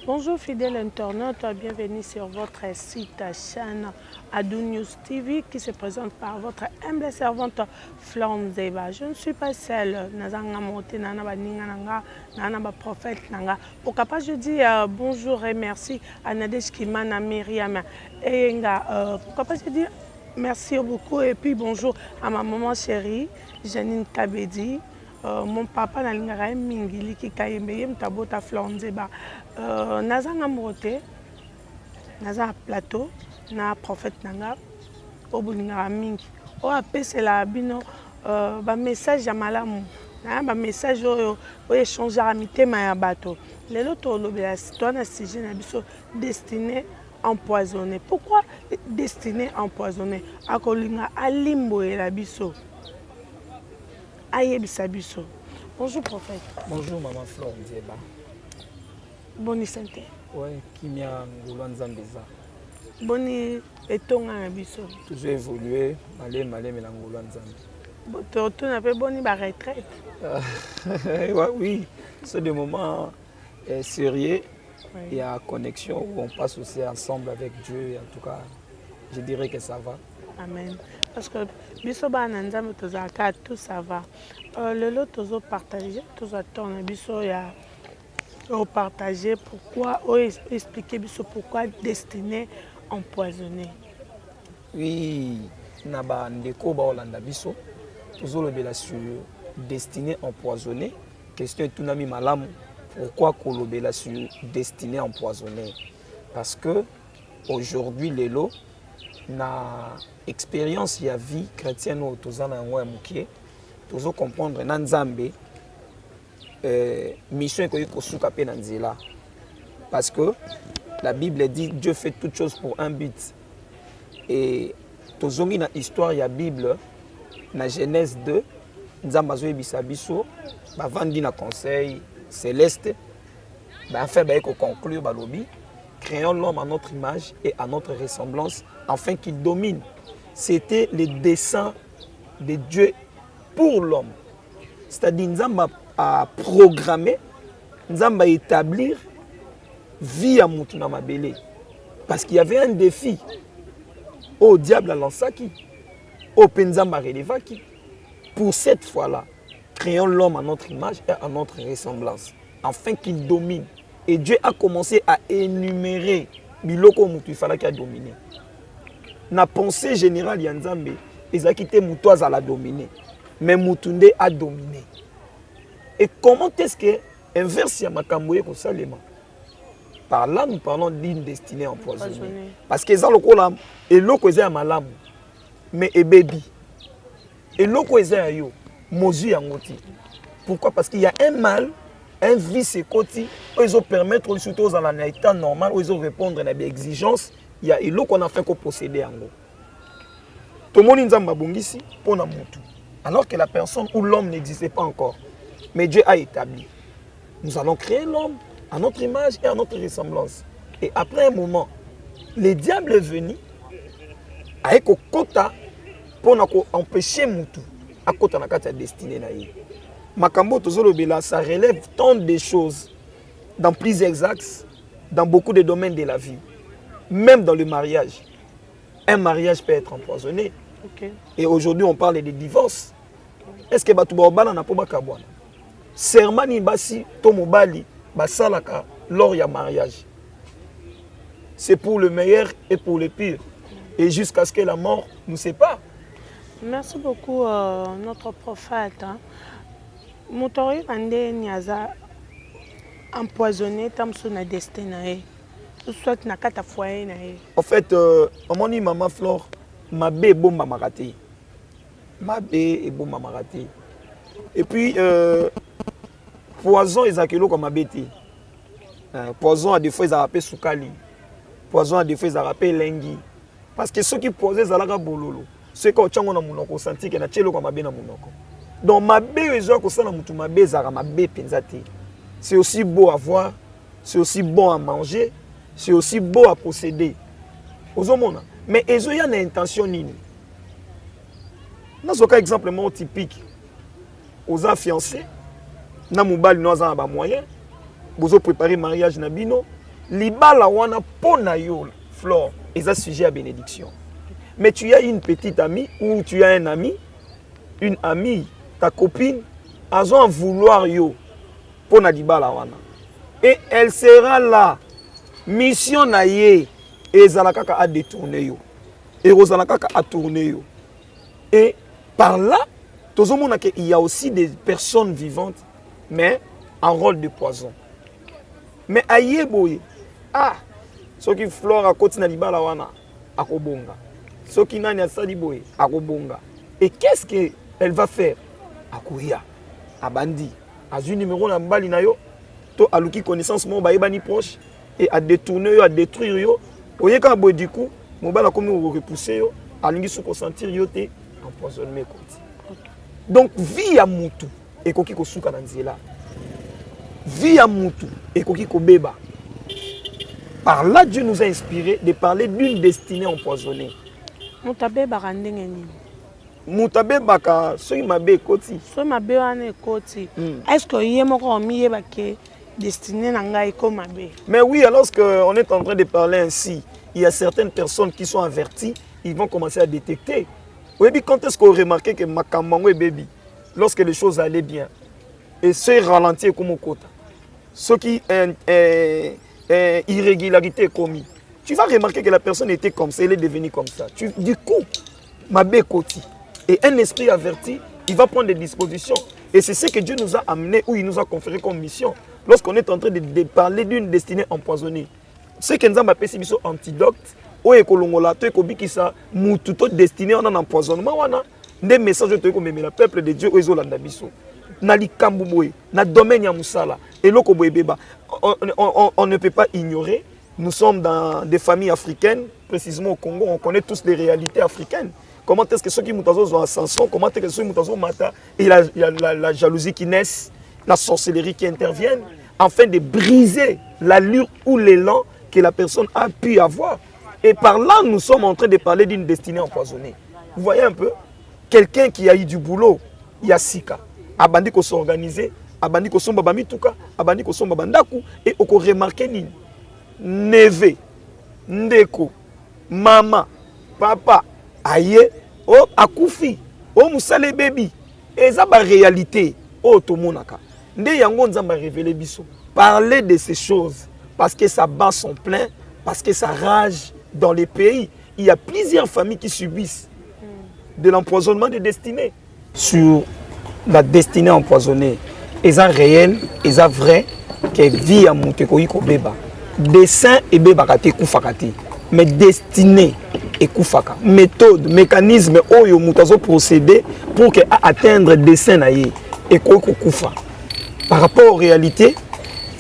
Bonjour fidèles internautes, bienvenue sur votre site chaîne Adou News TV qui se présente par votre humble servante Flore Nzeba. Je ne suis pas seule, Nazanga Mote, Nana Baninga Nanga, Nana Ba prophète Nanga. Pour capable je dis bonjour et merci à Nadège Kimana Myriam et Nga. Pour capable je dis merci beaucoup et puis bonjour à ma maman chérie Janine Kabedi. Mon papa nalingaka mingi liki kayembe ye mtabota Flore Nzeba nazanga mbote naza plateau na prophète nanga obulingaka mingi o apesela bino ba message ya malamu na ba message oyo échangeaka mitema ya bato lelo tolobela toi na sujet na biso destiné empoisonné. Pourquoi destiné empoisonné? Akolinga alimboyela biso. Bonjour prophète. Bonjour maman Flore Nzeba. Boni santé. Oui, Kimia Ngoulan Zambeza. Boni etonga na biso. Toujours évolué, malé Ngoulan Zambe. Tu n'as pas boni ba retraite. Oui, c'est des moments sérieux. Oui. Il y a connexion où on passe aussi ensemble avec Dieu. Et en tout cas, je dirais que ça va. Amen. Parce que biso ba nanzambe tozaka tout ça va. Le lot tozo partager, tozo attendre biso ya partager pourquoi expliquer biso pourquoi destiné empoisonné. Oui, na ba ndeko ba olanda biso tozo lobela sur destiné empoisonné. Question tout nami malamu. Pourquoi kolobela sur destiné empoisonné? Parce que aujourd'hui les lots na expérience ya vie chrétienne au tozana ngwa mukie tozo comprendre na nzambe mission ko yokosuka pe na nzela parce que la Bible dit Dieu fait toutes choses pour un but et tozongi na histoire ya Bible na Genèse 2 nzambe azoyebisa biso bavandi na conseil céleste ba fait ba ko conclure balobi créons l'homme à notre image et à notre ressemblance afin qu'il domine. C'était le dessein de Dieu pour l'homme. C'est-à-dire, Nzamba a programmé, Nzamba a établi vie à Moutouna Mabele. Parce qu'il y avait un défi. Au diable à lansaki, au Penzamba relevaki. Pour cette fois-là, créons l'homme à notre image et à notre ressemblance, afin qu'il domine. Et Dieu a commencé à énumérer biloko mutu fallait qu'il a dominé. Na pensée générale ya Nzambe, ezakité mutoise à la dominer. Mais Mutunde a dominé. Et comment est-ce que inverse ya makamboye ko salema? Par là nous parlons d'une destinée empoisonnée. Parce que ça lokola eloko eza ya malamu. Mais ebebi. Eloko eza ya yo mozu ya ngoti. Pourquoi? Parce qu'il y a un mal, un vice côté, ils ont permettre surtout dans un état normal, ils ont répondre à des exigences. Il y a l'eau qu'on a fait qu'on posséder en gros. Tout le monde nzamba bongisi pour na mutu. Alors que la personne ou l'homme n'existait pas encore. Mais Dieu a établi. Nous allons créer l'homme à notre image et à notre ressemblance. Et après un moment, le diable est venu avec un quota pour empêcher mutu à côté de la destinée naïe. Makambo tozolobela, ça relève tant de choses dans plusieurs axes, dans beaucoup de domaines de la vie. Même dans le mariage. Un mariage peut être empoisonné. Okay. Et aujourd'hui, on parle de divorce. Est-ce que Batoubaobala n'a pas kabwana? Sermani basi tomobali basalaka lors ya mariage. C'est pour le meilleur et pour le pire. Et jusqu'à ce que la mort nous sépare. Merci beaucoup notre prophète. Motori ande niaza empoisonné tam sur na destinée soit na kata foyer na e. En fait on dit maman Flore mabe bomba marate. Mabe et bomba marate. Et puis poison ezakelo comme mabeti. Poison à des fois ils appellent soukali. Poison à des fois ils appellent lengi. Parce que ceux qui posaient zalaka bololo, ceux qui ont tchango na munoko senti que na tchelo comme mabe na munoko. Donc ma bé c'est aussi beau à voir, c'est aussi bon à manger, c'est aussi beau à posséder. Mais il y a une intention. Dans un cas exemple typique, aux fiancés, na mobile nous avons moyen, vous préparez mariage na bino, libala wana pona yo Flore est un sujet à bénédiction. Mais tu as une petite amie ou tu as un ami, une amie, ta copine, elles ont vouloir yo pona libala wana. Et elle sera là. Mission na ye et zalakaka a détourné yo. Et rozalakaka a tourné yo. Et par là, il y a aussi des personnes vivantes, mais en rôle de poison. Mais aïe boye, ce qui Flore à côté na libala wana akobonga. Ce qui nani asali boye akobonga. Et qu'est-ce qu'elle va faire? Akoya, abandi, azu numéro na mbali na yo, to aluki connaissance mo ba yebani proche et à détourner yo, à détruire yo. Oye ka boye du coup, mobala comme on repousser yo, alingi se consentir yo te empoisonner côté. Donc, vie à Moutou et koki ko souka na nzela. Vie à Moutou et koki ko beba. Par là, Dieu nous a inspiré de parler d'une destinée empoisonnée. Moutabe barandenge ni. Moutabe baka soki mabe koti. Soki mabe wana koti. Est-ce que yé moko miye bake destinée na ngai ko mabe? Mais oui, alors qu'on est en train de parler ainsi, il y a certaines personnes qui sont averties, ils vont commencer à détecter. Oui, quand est-ce qu'on remarquait que Makamangwe baby, lorsque les choses allaient bien, et ce ralenti comme au côté, ce qui est irrégularité commis, tu vas remarquer que la personne était comme ça, elle est devenue comme ça. Du coup, ma bécoti, et un esprit averti, il va prendre des dispositions. Et c'est ce que Dieu nous a amené, ou il nous a conféré comme mission, lorsqu'on est en train de parler d'une destinée empoisonnée. Ce que nous avons appelé antidote, oye kolongola to ekobikisa mutu to destiné on en empoisonnement wana des messages to ekomemela le peuple de Dieu ezolanda biso na likambu boye na domaine ya musala eloko boye beba on ne peut pas ignorer, nous sommes dans des familles africaines, précisément au Congo, on connaît tous les réalités africaines. Comment est-ce que ceux qui mutazo ont ascension, comment est-ce que ceux qui mutazo mata et la jalousie qui naît, la sorcellerie qui interviennent afin de briser l'allure ou l'élan que la personne a pu avoir. Et par là, nous sommes en train de parler d'une destinée empoisonnée. Vous voyez un peu? Quelqu'un qui a eu du boulot, il y a Sika. Abandi ko s'organiser, abandi ko somba bamituka, abandi ko somba bandaku, et oko remarquer ni neve, ndeko, mama, papa, aye, oh akufi, oh musale baby. Et ça ba réalité, oh tomonaka. Nde yango nzamba révéler biso. Parler de ces choses parce que ça bat son plein, parce que ça rage. Dans les pays, il y a plusieurs familles qui subissent de l'empoisonnement de destinée. Sur la destinée empoisonnée, ils ont réel, ils ont vrai, que vie à Moutekoï Kobeba. Dessin et beba kate koufakate. Mais destinée et koufaka. Méthode, mécanisme, oyo moutazo procéder pour que atteindre dessin naïe et koufa. Par rapport aux réalités,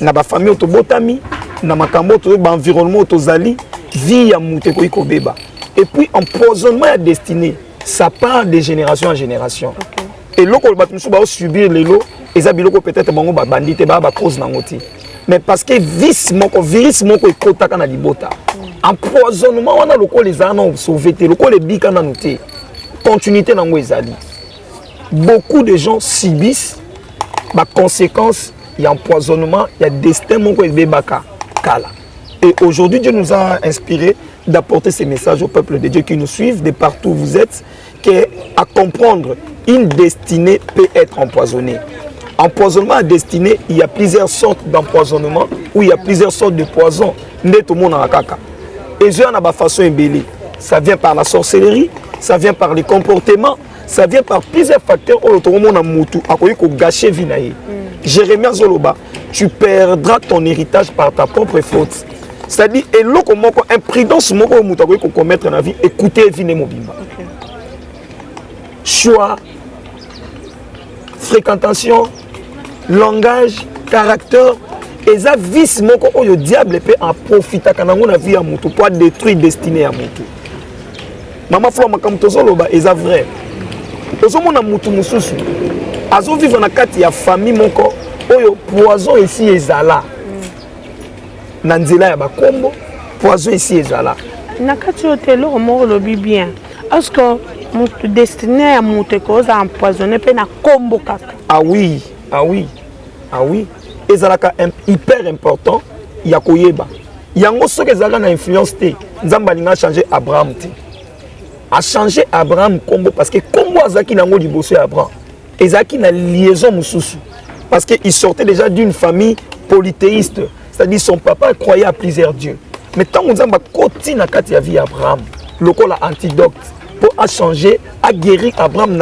na ba famille otobotami, na makambo ba environnement otozali. Vie à Moutekoï Kobeba. Et puis, empoisonnement à destinée, ça part de génération en génération. Okay. Et l'eau, on va subir les lots, et ça, peut-être, on va banditer, on va cause n'angoti. Mais parce que virus, moko, est kotaka na libota. Empoisonnement, on a le les anons sauvé, le les bika na noté. Continuité n'ango ezali. Beaucoup de gens subissent, ma conséquence, il y a empoisonnement, il y a destin, moko et bebaka, kala. Et aujourd'hui, Dieu nous a inspiré d'apporter ces messages au peuple de Dieu qui nous suivent de partout où vous êtes, qu'à comprendre, une destinée peut être empoisonnée. Empoisonnement à destinée, il y a plusieurs sortes d'empoisonnement, ou il y a plusieurs sortes de poisons. Et Dieu en a ma façon embellie. Ça vient par la sorcellerie, ça vient par les comportements, ça vient par plusieurs facteurs. Jérémie Zoloba, tu perdras ton héritage par ta propre faute. C'est-à-dire, et l'autre imprudence qu'on commettre dans la vie, écoutez, venez mobimba. Choix, fréquentation, langage, caractère, et ça vice moko le diable peut en profiter quand on a vie à mutu pour détruire destinée à mutu. Maman Flore makamto zoloba et ça vrai. Ozomona mutu mususu. Azo vivre na kati ya famille moko oyo poison ici ezala. Nanzela ya bakombo poison ici ezala. Nakati hotelo moko lobi bien. Est-ce que mon destiné à monter cause à empoisonner pe na kombo kaka? Ah oui, ah oui. Ah oui. Ezalaka hyper important ya koyeba. yango soki ezalaka na influence te nzambe alingi achange Abraham te achange Abraham kombo parce que kombo azalaki nango liboso ya Abraham ezalaki na liaison mosusu parce qu'il sortait déjà d'une famille polythéiste, c'est-à-dire son papa croyait à plusieurs dieux. Mais tant que nzambe akoti na kati ya vie Abraham lokola antidote pour changer à guérir Abraham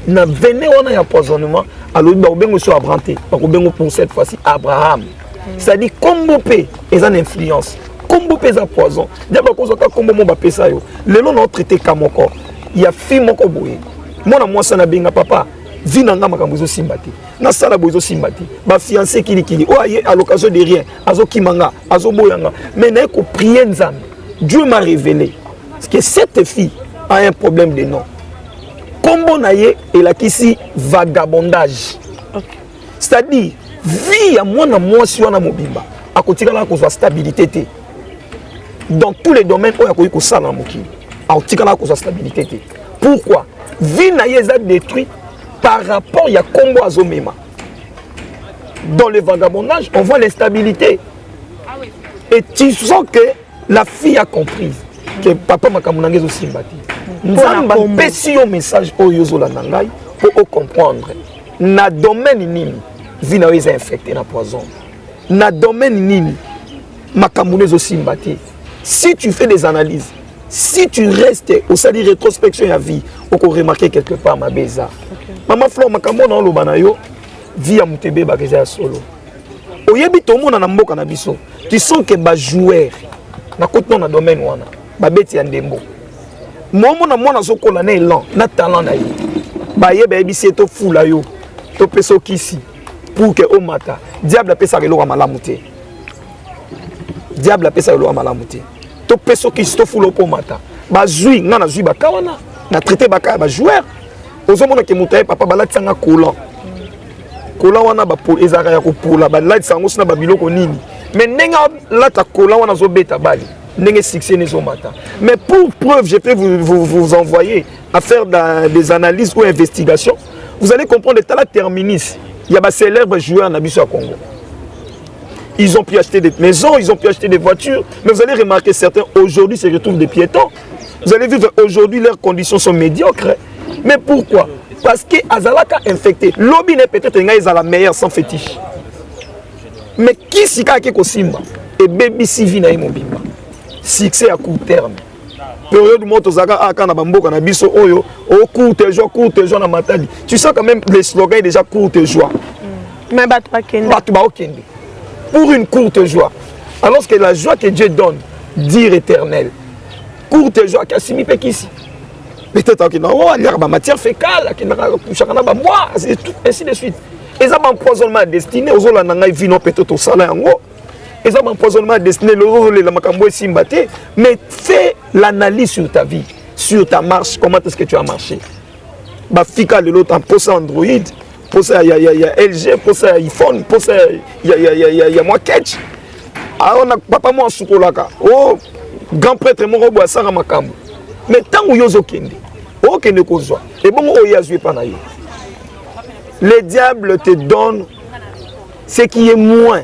na vené wana ya poisonnement alors bakobengo so Abraham te bakobengo pour cette fois-ci Abraham. C'est-à-dire kombo pe eza na influence kombo pe eza poison diable akozaka kombo mo bapesa yo lelo na traité kamoko il y a fille moko boye mona mwasa na benga papa vie nanga makambo ezo simba te na sala bozo simba te ba fiancé kili o aye à l'occasion de rien azo kimanga azo boyanga mais na ko prier nzambe Dieu m'a révélé que cette fille a un problème de nom kombo na ye elakisi vagabondage. Okay. C'est-à-dire vie ya mwana mwasi wana mobimba akotikala kozwa stabilité te dans tous les domaines oyo akoki kosala na mokili akotikala kozwa stabilité te. Pourquoi vie na ye eza détruite par rapport à Kombo Azomema. Dans le vagabondage, on voit l'instabilité. Et tu sens que la fille a compris que papa Makamunangé aussi mbati. Nous avons un message au Yozola Nangai pour comprendre. Na domaine nini, vie na est infecté na poison. Na domaine nini, Makamunangé aussi mbati. Si tu fais des analyses, si tu restes au sali rétrospection à vie, on peut remarquer quelque part ma beza. Maman Flo makambo na lobana yo via mutebe bakeza solo. Oyebi to mona na mboka na biso. Tu sens que ba joueur na koto na domaine wana. Ba beti ya ndembo. Momo na mwana zokola na elan na talent na ye. Ba yeba ebisi to fula yo. To peso kisi pour que o mata. Diable pesa ke lo malamu te. Diable pesa lo malamu te. To peso kisi to fula po mata. Ba zui ngana zui ba kawana na traité ba ka ba joueur. Ozomona ke mutaye papa balatisanga kolan kolan wana bapol ezaka ya kopola balatisanga ngosina babiloko nini mais nenga lata kolan wana zobeta bali ndenge succès nezomata. Mais pour preuve je peux vous envoyer à faire des analyses ou investigations. Vous allez comprendre que la terminus il y a des célèbres joueurs na biso à Congo. Ils ont pu acheter des maisons, ils ont pu acheter des voitures, mais vous allez remarquer certains aujourd'hui se retrouvent des piétons. Vous allez vivre aujourd'hui leurs conditions sont médiocres. Mais pourquoi? Parce que Azalaka infecté. Lobby n'est peut-être la meilleure sans fétiche. Mais qui s'y a quelque simba et baby si na imobimba. Succès à court terme. Période moto zaka aka na bamboka na biso oyo au courte joie na matadi. Tu sens quand même le slogan est déjà courte joie. Mais bat pas kende. Bat ba okende. Pour une courte joie. Alors que la joie que Dieu donne, dire éternel. Courte joie kasimi pekisi. Peut-être qu'il y a une matière fécale, qu'il y a ainsi de suite. Et ça, empoisonnement destiné aux autres, peut-être au salaire. Et ça, empoisonnement destiné aux autres, mais fais l'analyse sur ta vie, sur ta marche, comment est-ce que tu as marché. Bah, fika de l'autre, pour ça Android, pour ça il y a LG, pour ça iPhone, pour ça il y a moi Catch. Alors, on a papa moi soukolaka. Oh, grand prêtre mon robot à Sarah Makambo. Mais tant que vous kende, okende kozwa. Et bon oya zui pa na yo. Le diable te donne ce qui est moins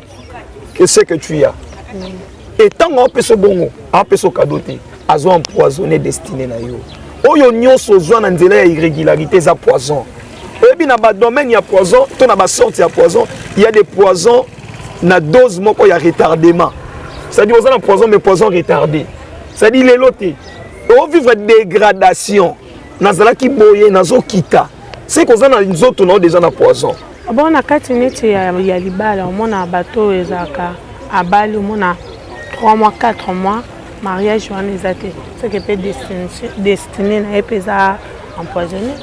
que ce que tu as. Et tant qu'on peut se bongo, on peut se cadoter, azo empoisonné destiné na yo. Oyo nyonso zwa na nzela ya irrégularité za poison. Et bien dans le domaine il y a poison, ton na ba sorte il y a poison, il y a des poisons na dose moko ya retardement. C'est-à-dire aux un poison mais poison retardé. C'est-à-dire les lotés. On vivre dégradation. Nazala ki boye nazo kita. C'est qu'on a une autre non déjà na poison. Bon na katinete ya libala, on a bateau ezaka abali on a 3 mois 4 mois mariage on ezate. C'est que peut destiné na epeza empoisonné.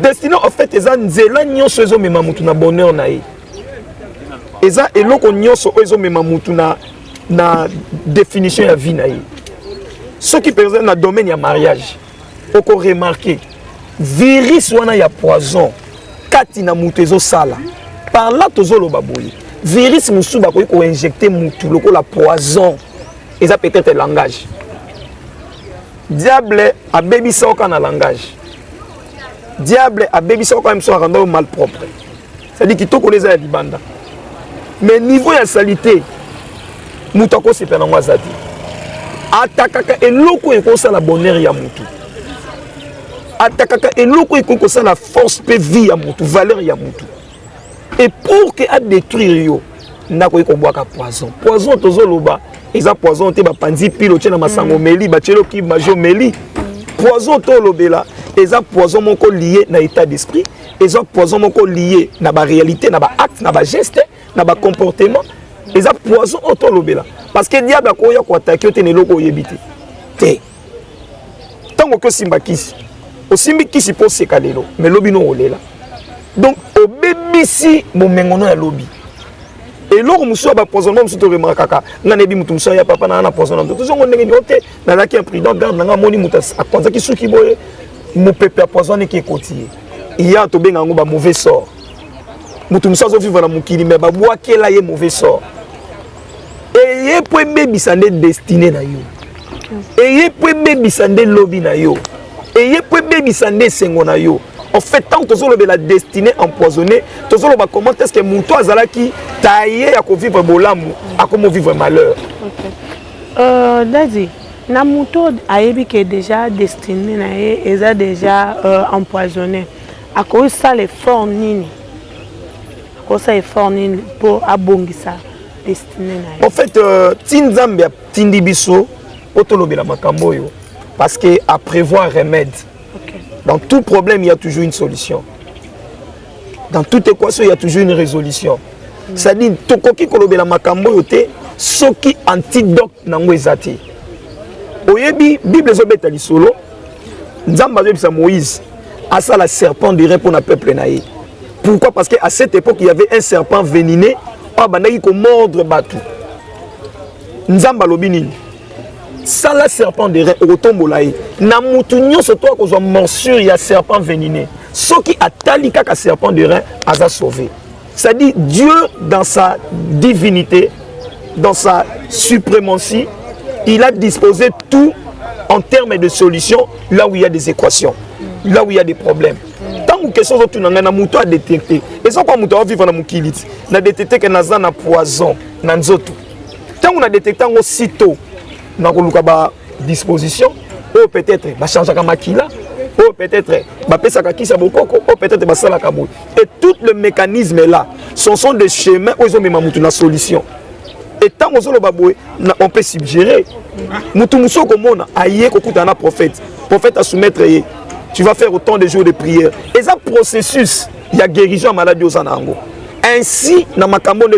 Destiné en fait eza nzela nyonso ezo mema mutu na bonheur na ye. Eza eloko nyonso ezo mema mutu na définition ya vie na ye. Ce qui présente dans le domaine du mariage, on peut remarquer, virus wana ya poison, kati na mutezo sala. Par là tozo lo baboyi. Virus musu bakoyi ko injecter mutu loko la poison. Et ça peut être langage. Diable a baby ça au langage. Diable a baby ça quand même soit rendre mal propre. C'est-à-dire qu'il to connaît ça libanda. Mais niveau ya salité Moutako c'est pendant moi zati. Atakaka eloko ekosa la bonheur ya mutu. Atakaka eloko ekosa la force pe vie ya mutu, valeur ya mutu. Et pour que a détruire yo, ndako eko boaka poison. Poison tozoloba, eza poison te ba panzi pilo tena masango meli, ba tchelo ki majo meli. Poison to lobela, eza poison moko lié na état d'esprit, eza poison moko lié na ba réalité, na ba acte, na ba geste, na ba comportement. Eza poison to lobela. Parce que diable a koya ko attaquer te neloko yebite. Te. Tango ko simba kisi. O simbi kisi po sekalelo, mais lobi no olela. Donc au bébisi momengono ya lobi. Et lors muso ba poisonnement muso to remarkaka, nganebi mutu muso ya papa na poisonnement. Tout zongo ndenge nyote na la ki imprudent garde na moni mutas akonza ki suki boye mu pepe poisonné ki kotier. Il y a to benga ngo ba mauvais sort. Mutu muso zo vivre na mukili mais ba boakela ye mauvais sort. Et ye po bebisande destiné na yo. Et ye po bebisande lobi na yo. Et ye po bebisande sengo na yo. En fait, tant que tu as la destinée empoisonnée, tu as comment est-ce que mon toit qui taillé à vivre bolamou, à comment vivre malheur. Daddy, na moto ayebi qui est déjà destiné na est déjà empoisonné. À cause ça les forts nini. À cause ça les forts nini pour abongisa destiné na. En fait, tinzambe tindibiso otolobela makambo yo parce que à prévoir remède. Dans tout problème, il y a toujours une solution. Dans toute équation, il y a toujours une résolution. C'est-à-dire, tokoki kolobela makambo yote, soki antidote nango ezati. Oyebi, Bible zobeta lisolo, Nzamba zobisa Moïse, asa la serpent du rein pour le peuple naïe. Pourquoi? Parce qu'à cette époque, il y avait un serpent vénéné, qui ko mordre batu. Nzamba lobini. Ça la serpent de rein otombolaye na mutu nyonso to akozwa morsure ya serpent vénéné soki atali kaka serpent de rein aza sauvé. Ça dit Dieu dans sa divinité, dans sa suprématie, il a disposé tout en termes de solutions là où il y a des équations, là où il y a des problèmes. Tant que quelque chose autour na mutu a détecté et ça pas mutu a vivre na mukiliti na détecté que naza na poison na nzoto. Tant on a détecté aussitôt na koluka ba disposition ou peut-être ba changer ka makila ou peut-être ba pesa ka kisa bokoko ou peut-être ba sala ka boy et tout le mécanisme là ce sont des chemins où ils ont même mutu na solution et tant on ba boy on peut suggérer mutu muso ko mona aye ko kuta na prophète a soumettre tu vas faire autant de jours de prière et ça processus il y a guérison maladie aux anango. Ainsi, dans ma camone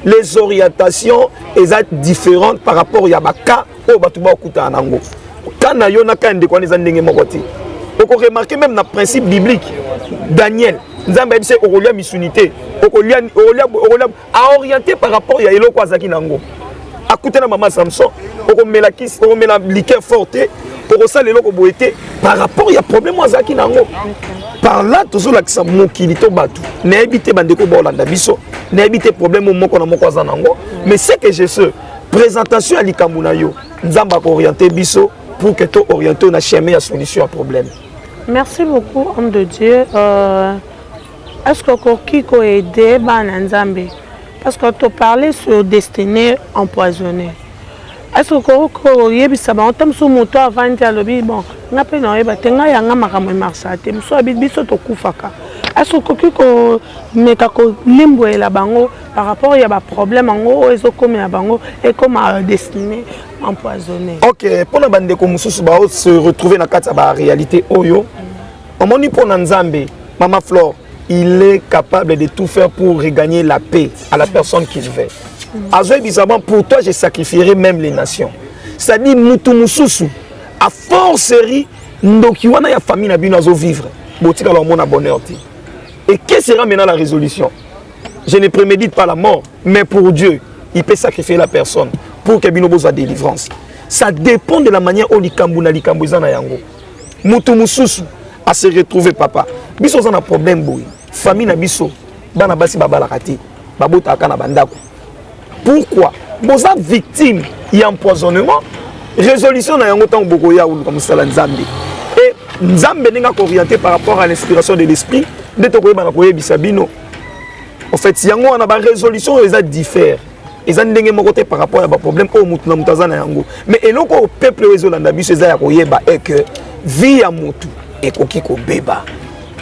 les orientations sont différentes par rapport à Yabaka ou Batuba Okuta Anango. Quand on a remarqué même dans le principe biblique, Daniel, Nzamba dit Orolia Missunité, a orienté par rapport à Yelo Kwazaki Nango. À côté de maman Samson, on met la liqueur forte, par rapport à problème Wazaki Nango. Par là, toujours la qui mon kilito batu. N'habite bandeko bolanda biso, n'habite problème au moko na moko zanango. Mais c'est que je sais, présentation à l'ikambuna yo, nzamba ko orienter biso pour que tu orientes na chemin à solution à problème. Merci beaucoup, homme de Dieu. Est-ce que qui peut aider Nzambe? Parce que tu parlais sur destinée empoisonnée. Est-ce que yebisa ba otam so moto avant de lobby bon ngape na yeba tenga yanga makamwe marsate mso abibiso to kufaka. Est-ce que ko meka ko limboela bango par rapport ya ba problème ngo ezo comme ya bango et comme destiné empoisonné. OK, pour na bande ko mususu ba se retrouver na kati ba réalité oyo. Omoni pour Nzambe, Mama Flore, il est capable de tout faire pour regagner la paix à la personne qu'il veut. Pour toi, je sacrifierai même les nations. C'est-à-dire, Moutou Moussousou, à forcerie, donc il y a une famille qui va vivre. Et quelle sera maintenant la résolution? Je ne prémédite pas la mort, mais pour Dieu, il peut sacrifier la personne pour que Binobo soit délivrance. Ça dépend de la manière dont Likambuna Likambuzana Yango. Moutou Moussousou, à se retrouver, papa. Biso a un problème, boy. Famille na biso, bana basi babalakati, babota akana bandako. Pourquoi? Vous êtes victime, il y a empoisonnement. Résolution na yango tango bokoya ou comme ça Nzambe. Et Nzambe n'est pas orienté par rapport à l'inspiration de l'esprit. De te koyeba na koyebisa bino. En fait, si yango on a ba résolution, ils diffèrent. ils ont ndenge moko te par rapport à ba problème au mutu na mutaza na yango mais eloko au peuple ezolanda biso eza ya koyeba est que vie ya mutu ekoki ko beba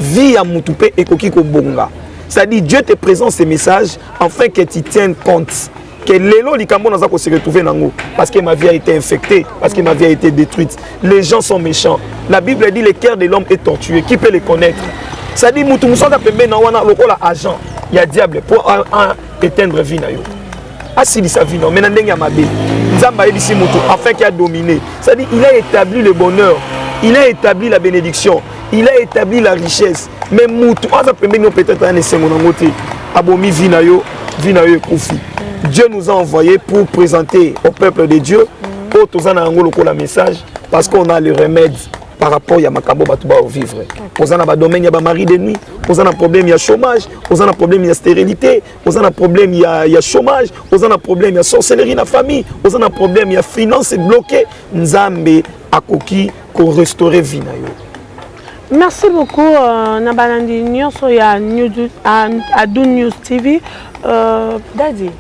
vie ya mutu pe ekoki ko bonga. C'est-à-dire Dieu te présente ces messages afin que tu tiennes compte que l'élo likambo naza ko se retrouver nango parce que ma vie a été infectée, parce que ma vie a été détruite. Les gens sont méchants. La Bible dit le cœur de l'homme est tortueux. Qui peut les connaître? C'est-à-dire mutu musaka pembe na wana lokola agent ya diable pour éteindre vie na yo. Asili sa vie non mais ndenge ya mabe. Nzamba ebisi mutu afin qu'il a dominé. C'est-à-dire il a établi le bonheur, il a établi la bénédiction, il a établi la richesse. Mais mutu aza pembe no peut-être un esengo na ngote. Abomi vie na yo ekufi. Dieu nous a envoyés pour présenter au peuple de Dieu pour tous en angolo le message parce qu'on a le remède par rapport à Makambo Batouba au vivre. Vous en avez un domaine, il y a mari de nuit, vous en avez un problème, il y a chômage, vous en avez un problème, il y a stérilité, vous en avez un problème, il y a chômage, vous en avez un problème, il y a sorcellerie dans la famille, vous en avez un problème, il y a finance bloquée. Nzambe akoki ko restaurer vie na yo. Merci beaucoup Nabalandi Nyonso ya Adu News TV. Daddy,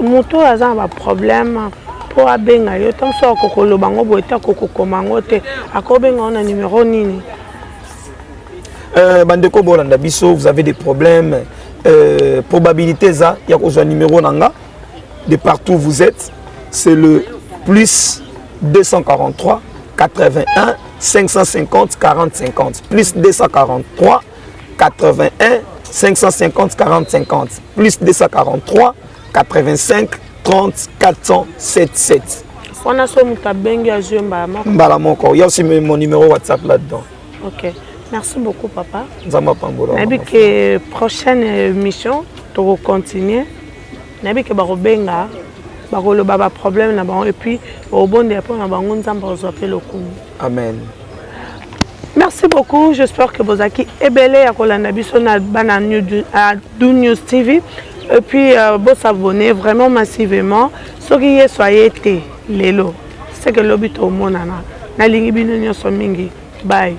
moto aza un problème pour abenga yo tam so kokolo bango boeta kokokoma ngote akobenga na numéro nini? Bandeko bolanda biso, vous avez des problèmes, probabilité ça ya ko un numéro nanga de partout où vous êtes, c'est le plus 243 81 550 40 50 plus 243 81 550 40 50 plus 243 85 30 477. On a son mutabengi à jouer Mbalamoko. Il y a aussi mon numéro WhatsApp là-dedans. Ok. Merci beaucoup, papa. Zama Pambola. Nabi que prochaine émission, tu vas continuer. Nabi que barobenga, barolo baba problème là bas et puis au bon dépôt na bango nzamba ozope lokumu. Amen. Merci beaucoup. J'espère que vous avez ébélé à Kolanda biso na bana Adu News TV. Et puis, vous s'abonnez vraiment massivement. Soyez lelo. C'est que l'obit au monde. Na lingi bino nyoso mingi. Bye.